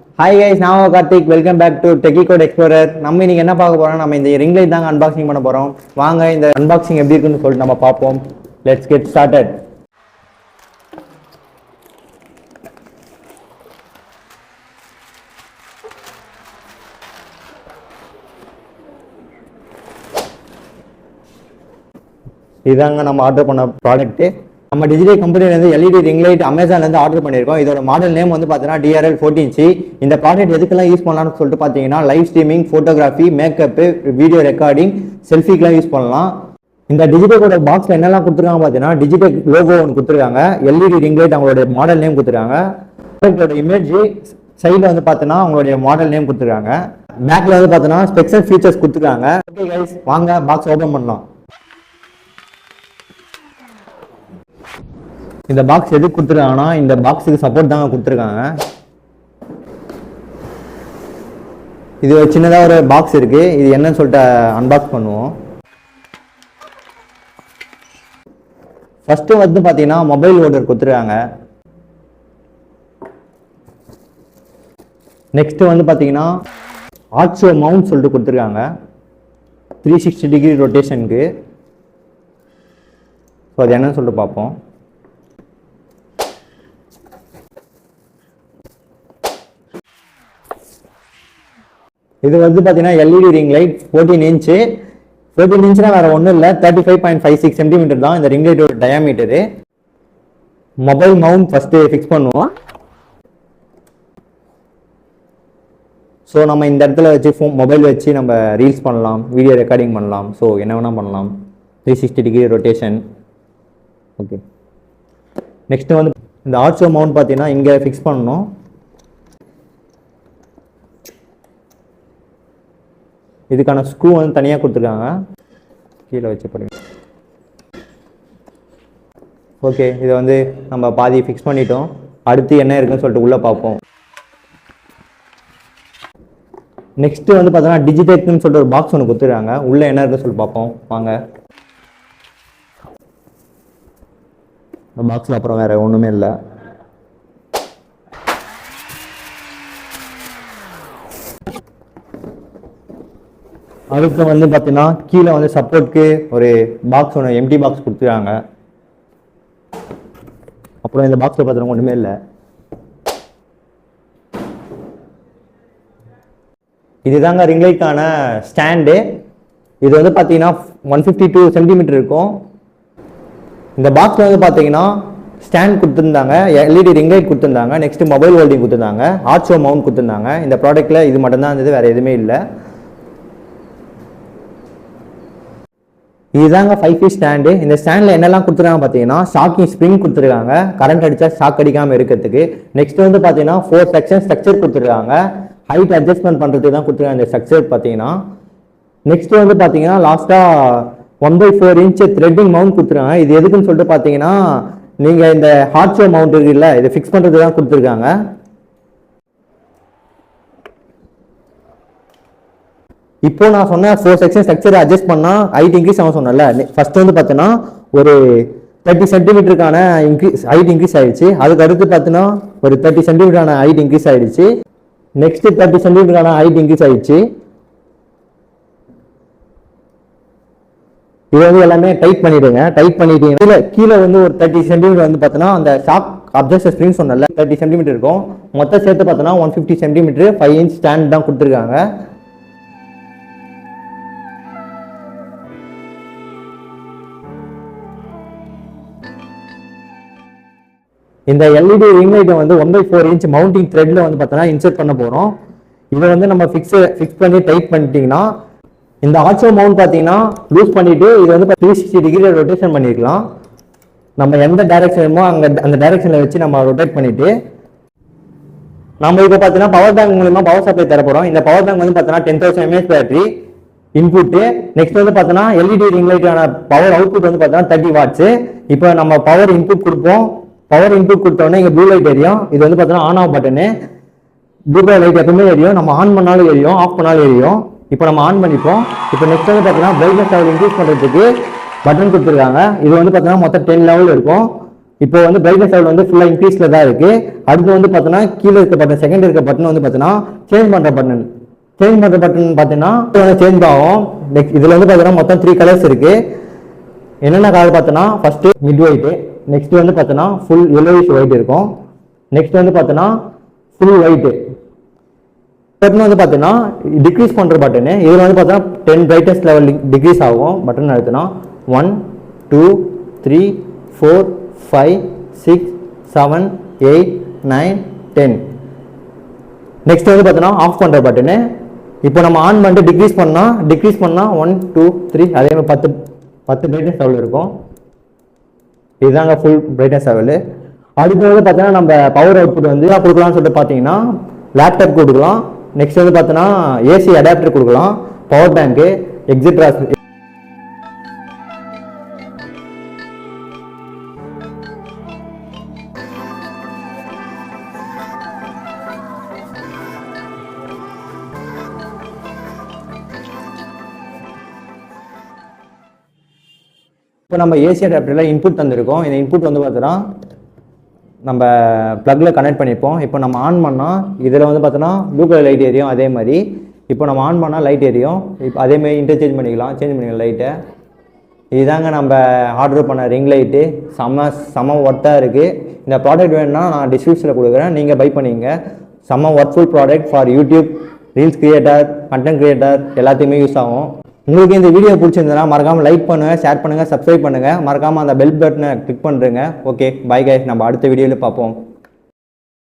Hi guys, நான் Karthik. Welcome back to Techie Code Explorer. நம்ம இன்னைக்கு என்ன பார்க்க போறோம்? நம்ம இந்த ரிங் லைட் தாங்க அன்பாக்சிங் பண்ண போறோம். வாங்க இந்த அன்பாக்சிங் எப்படி இருக்குன்னு சொல்லிட்டு நம்ம பார்ப்போம். Let's get started. இதாங்க நம்ம ஆர்டர் பண்ண ப்ராடக்ட். நம்ம டிஜிட்டல் கம்பெனிலேருந்து எல்இடி ரிங் லைட் அமேசான்லேருந்து ஆர்டர் பண்ணியிருக்கோம். இதோட மாடல் நேம் வந்து பார்த்தீங்கன்னா DRL 14C. இந்த ப்ராடக்ட் எதுக்கெல்லாம் யூஸ் பண்ணலாம்னு சொல்லிட்டு பார்த்தீங்கன்னா live streaming, photography, makeup, video recording, செல்ஃபிக்கெலாம் யூஸ் பண்ணலாம். இந்த டிஜிட்டலோட பாக்ஸில் என்னெல்லாம் கொடுத்துருக்காங்க பார்த்தீங்கன்னா டிஜிட்டல் லோகோ ஒன்று கொடுத்துருக்காங்க, எல்இடி ரிங் லைட் அவங்களோட மாடல் நேம் கொடுத்துருக்காங்க, ப்ராடக்டோட இமேஜ் சைடில் வந்து பார்த்தீங்கன்னா அவங்களுடைய மாடல் நேம் கொடுத்துருக்காங்க, பேக்கில் வந்து பார்த்தீங்கன்னா ஸ்பெஷல் ஃபீச்சர்ஸ் கொடுத்துருக்காங்க. ஓகே கைஸ், வாங்க பாக்ஸ் ஓப்பன் பண்ணலாம். இந்த பாக்ஸ் எதுக்கு கொடுத்துருக்காங்கன்னா இந்த பாக்ஸுக்கு சப்போர்ட் தாங்க கொடுத்துருக்காங்க. இது ஒரு சின்னதாக ஒரு பாக்ஸ் இருக்கு. இது என்னன்னு சொல்லிட்டு அன்பாக்ஸ் பண்ணுவோம். ஃபர்ஸ்ட் வந்து பார்த்தீங்கன்னா மொபைல் ஹோல்டர் கொடுத்துருக்காங்க. நெக்ஸ்ட் வந்து பார்த்தீங்கன்னா ஆர்ச்சோ மவுண்ட் சொல்லிட்டு கொடுத்துருக்காங்க 360 டிகிரி ரொட்டேஷனுக்கு. ஸோ அது என்னன்னு சொல்லிட்டு பார்ப்போம். இது வந்து பார்த்தீங்கன்னா எல்இடி ரிங் லைட் 14 இன்ச்சு. 14 இன்ச்சுனா வேற ஒன்றும் இல்லை, 35.56 சென்டிமீட்டர் தான் இந்த ரிங் லைட்டோட diameter. Mobile mount first fix பண்ணுவோம். ஸோ நம்ம இந்த இடத்துல வச்சு மொபைல் வச்சு நம்ம ரீல்ஸ் பண்ணலாம், வீடியோ ரெக்கார்டிங் பண்ணலாம். ஸோ என்ன வேணால் பண்ணலாம். 360 டிகிரி ரொட்டேஷன். ஓகே, நெக்ஸ்ட் வந்து இந்த ஆர்ச்சோ மவுண்ட் பார்த்தீங்கன்னா இங்கே ஃபிக்ஸ் பண்ணணும். இதுக்கான ஸ்க்ரூ வந்து தனியாக கொடுத்துருக்காங்க, கீழே வச்சு பாருங்க. ஓகே, இதை வந்து நம்ம பாதி ஃபிக்ஸ் பண்ணிட்டோம். அடுத்து என்ன இருக்குன்னு சொல்லிட்டு உள்ளே பார்ப்போம். நெக்ஸ்ட் வந்து பார்த்தீங்கன்னா டிஜிடெக்னு சொல்லிட்டு ஒரு பாக்ஸ் ஒன்று கொடுத்துருக்காங்க. உள்ளே என்ன இருக்குன்னு சொல்லிட்டு பார்ப்போம் வாங்க. இந்த பாக்ஸில் அப்புறம் வேறு ஒன்றுமே இல்லை. அதுக்கு வந்து பார்த்தீங்கன்னா கீழே வந்து சப்போர்ட்க்கு ஒரு பாக்ஸ் ஒன்று எம்டி பாக்ஸ் கொடுத்துருக்காங்க. அப்புறம் இந்த பாக்ஸில் பார்த்தீங்கன்னா ஒன்றுமே இல்லை. இதுதாங்க ரிங் லைட்டான ஸ்டாண்டு. இது வந்து பார்த்தீங்கன்னா 152 சென்டிமீட்டர் இருக்கும். இந்த பாக்ஸில் வந்து பார்த்தீங்கன்னா ஸ்டாண்ட் கொடுத்துருந்தாங்க, எல்இடி ரிங் லைட் கொடுத்துருந்தாங்க, நெக்ஸ்ட் மொபைல் ஹோல்டிங் கொடுத்துருந்தாங்க, ஆர்ச்சோ மவுண்ட் கொடுத்துருந்தாங்க. இந்த ப்ராடக்ட்டில் இது மட்டும்தான் இருந்தது, வேறு எதுவுமே இல்லை. இதுதாங்க 5 ஃபீட் ஸ்டாண்டு. இந்த ஸ்டாண்டில் என்னெல்லாம் கொடுத்துருக்காங்க பார்த்தீங்கன்னா ஷாக்கிங் ஸ்ப்ரிங் கொடுத்துருக்காங்க, கரண்ட் அடித்தா ஷாக் அடிக்காமல் இருக்கிறதுக்கு. நெக்ஸ்ட் வந்து பார்த்தீங்கன்னா 4 செக்ஷன் ஸ்ட்ரக்சர் கொடுத்துருக்காங்க, ஹைட் அட்ஜஸ்ட்மெண்ட் பண்ணுறதுக்கு தான் கொடுத்துருக்காங்க இந்த ஸ்ட்ரக்சர் பார்த்தீங்கன்னா. நெக்ஸ்ட் வந்து பார்த்தீங்கன்னா லாஸ்ட்டாக 1/4 இன்ச் த்ரெட்டிங் மவுண்ட் கொடுத்துருக்காங்க. இது எதுக்குன்னு சொல்லிட்டு பார்த்தீங்கன்னா நீங்கள் இந்த ஹார்ட்ஷோ மவுண்ட் இருக்குல்ல, இதை ஃபிக்ஸ் பண்ணுறதுக்கு தான் கொடுத்துருக்காங்க. இப்போ நான் சொன்ன 4 செக்ஷன் ஸ்ட்ரக்சரை அட்ஜஸ்ட் பண்ணால் ஹைட் இன்க்ரீஸ் ஆகும் சொன்னல. ஃபர்ஸ்ட் வந்து பார்த்தீங்கன்னா ஒரு 30 சென்டிமீட்டருக்கான ஹைட் இன்க்ரீஸ் ஆயிடுச்சு. அதுக்கு அடுத்து பார்த்தீங்கன்னா ஒரு 30 சென்டிமீட்டரான ஹைட் இன்க்ரீஸ் ஆயிடுச்சு. நெக்ஸ்ட் 30 சென்டிமீட்டரான ஹைட் இன்க்ரீஸ் ஆயிடுச்சு. இது வந்து எல்லாமே டைட் பண்ணிடுங்க. டைட் பண்ணிட்டீங்கன்னா கீழே வந்து ஒரு 30 சென்டிமீட்டர் வந்து பார்த்தீங்கன்னா அந்த ஷாக் அப்ஜஸ்டர் ஸ்ப்ரிங் சொன்னல 30 சென்டிமீட்டர் இருக்கும். மொத்தம் சேர்த்து பார்த்தீங்கன்னா 150 சென்டிமீட்டர் 5 இன்ச் ஸ்டாண்ட் தான் கொடுத்துருக்காங்க. இந்த எல்இடி ரிங் லைட்டை வந்து 1/4 இன்ச் மவுண்டிங் த்ரெட்ல வந்து பார்த்தீங்கன்னா இன்சர்ட் பண்ண போகிறோம். இதை வந்து நம்ம ஃபிக்ஸ் பண்ணி டைட் பண்ணிட்டீங்கன்னா இந்த ஆர்ச்சோ மவுண்ட் பார்த்தீங்கன்னா லூஸ் பண்ணிட்டு இது வந்து 360 டிகிரி ரொட்டேஷன் பண்ணிக்கலாம். நம்ம எந்த டைரக்ஷனுமோ அந்த டைரக்ஷனில் வச்சு நம்ம ரொட்டேட் பண்ணிட்டு நம்ம இப்போ பார்த்தீங்கன்னா பவர் பேங்க் மூலமா பவர் சப்ளை தர போகிறோம். இந்த பவர் பேங்க் வந்து பார்த்தீங்கன்னா 10,000 mAh பேட்டரி இன்புட்டு. நெக்ஸ்ட் வந்து பார்த்தீங்கன்னா எல்இடி ரிங் லைட்டான பவர் அவுட்புட் வந்து பார்த்தீங்கன்னா 30 வாட்ஸ். இப்போ நம்ம பவர் இன்புட் கொடுப்போம். பவர் இன்புட் கொடுத்தோன்னே இங்கே ப்ளூ லைட் எரியும். இது வந்து பார்த்தீங்கன்னா on off button. Blue light எப்பவுமே எரியும், நம்ம ஆன் பண்ணாலும் எரியும், ஆஃப் பண்ணாலும் எரியும். இப்போ நம்ம ஆன் பண்ணிப்போம். இப்போ நெக்ஸ்ட் வந்து பார்த்தீங்கன்னா பிரைட்னஸ் லெவல் இன்க்ரீஸ் பண்ணுறதுக்கு பட்டன் கொடுத்துருக்காங்க. இது வந்து பார்த்தீங்கன்னா மொத்தம் 10 லெவல் இருக்கும். இப்போ வந்து பிரைட்னஸ் லெவல் வந்து ஃபுல்லாக இன்க்ரீஸில் தான் இருக்குது. அடுத்து வந்து பார்த்தோன்னா கீழே இருக்க பட்டன், செகண்ட் இருக்க பட்டன் வந்து பார்த்தோன்னா சேஞ்ச் பண்ணுற பட்டன். சேஞ்ச் பண்ணுற பட்டன் பார்த்தீங்கன்னா சேஞ்ச் ஆகும். நெக்ஸ்ட் இதில் வந்து பார்த்தீங்கன்னா மொத்தம் 3 கலர்ஸ் இருக்குது. என்னென்ன கலர் பார்த்தோன்னா ஃபஸ்ட்டு மிட் ஒயிட்டு, நெக்ஸ்ட் வந்து பார்த்தோன்னா ஃபுல் yellowish ஒயிட் இருக்கும், நெக்ஸ்ட் வந்து பார்த்தோன்னா ஃபுல் ஒயிட்டு. பட்டன் வந்து பார்த்தீங்கன்னா டிக்ரீஸ் பண்ணுற பட்டனு. இதில் வந்து பார்த்தோன்னா 10 பிரைட்னஸ் லெவல் டிக்ரீஸ் ஆகும். பட்டன் அழுத்தினா 1 2 3 4 5 6 7 8 9 10. நெக்ஸ்ட் வந்து பார்த்தோன்னா ஆஃப் பண்ணுற பட்டனு. இப்போ நம்ம ஆன் பண்ணிட்டு டிக்ரீஸ் பண்ணால் 1 2 3 அதே மாதிரி 10 பிரைட்னஸ் லெவல் இருக்கும். இதுதாங்க ஃபுல் பிரைட்னஸ் லெவலு. அடுத்து வந்து பார்த்தீங்கன்னா நம்ம பவர் அவுட்புட் வந்து கொடுக்கலாம்னு சொல்லிட்டு பார்த்தீங்கன்னா லேப்டாப் கொடுக்கலாம். நெக்ஸ்ட் வந்து பார்த்தோன்னா ஏசி அடாப்டர் கொடுக்கலாம், பவர் பேங்க்கு, எக்ஸிட்ரா. இப்போ நம்ம ஏசி அடாப்டரில் இன்புட் தந்திருக்கோம். இந்த இன்புட் வந்து பார்த்தோன்னா நம்ம ப்ளக்கில் கனெக்ட் பண்ணிப்போம். இப்போ நம்ம ஆன் பண்ணால் இதில் வந்து பார்த்தோன்னா ப்ளூ கலர் லைட் எரியும். அதே மாதிரி இப்போ நம்ம ஆன் பண்ணால் லைட் எரியும். இப்போ அதேமாதிரி சேஞ்ச் பண்ணிக்கலாம் லைட்டை. இதுதாங்க நம்ம ஆர்டர் பண்ண ரிங் லைட்டு. செம்ம ஒர்த்தாக இருக்குது. இந்த ப்ராடக்ட் வேணும்னா நான் டிஸ்கிரிப்ஷனில் கொடுக்குறேன், நீங்கள் பை பண்ணிங்க. செம்ம workful product for YouTube, reels creator, content creator எல்லாத்தையுமே யூஸ் ஆகும். உங்களுக்கு இந்த வீடியோ பிடிச்சிருந்ததுன்னா மறக்காமல் லைக் பண்ணுங்கள், ஷேர் பண்ணுங்கள், சப்ஸ்கிரைப் பண்ணுங்கள். மறக்காமல் அந்த பெல் பட்டனை கிளிக் பண்ணுறேங்க. ஓகே, பை கைஸ், நம்ம அடுத்த வீடியோவில் பார்ப்போம்.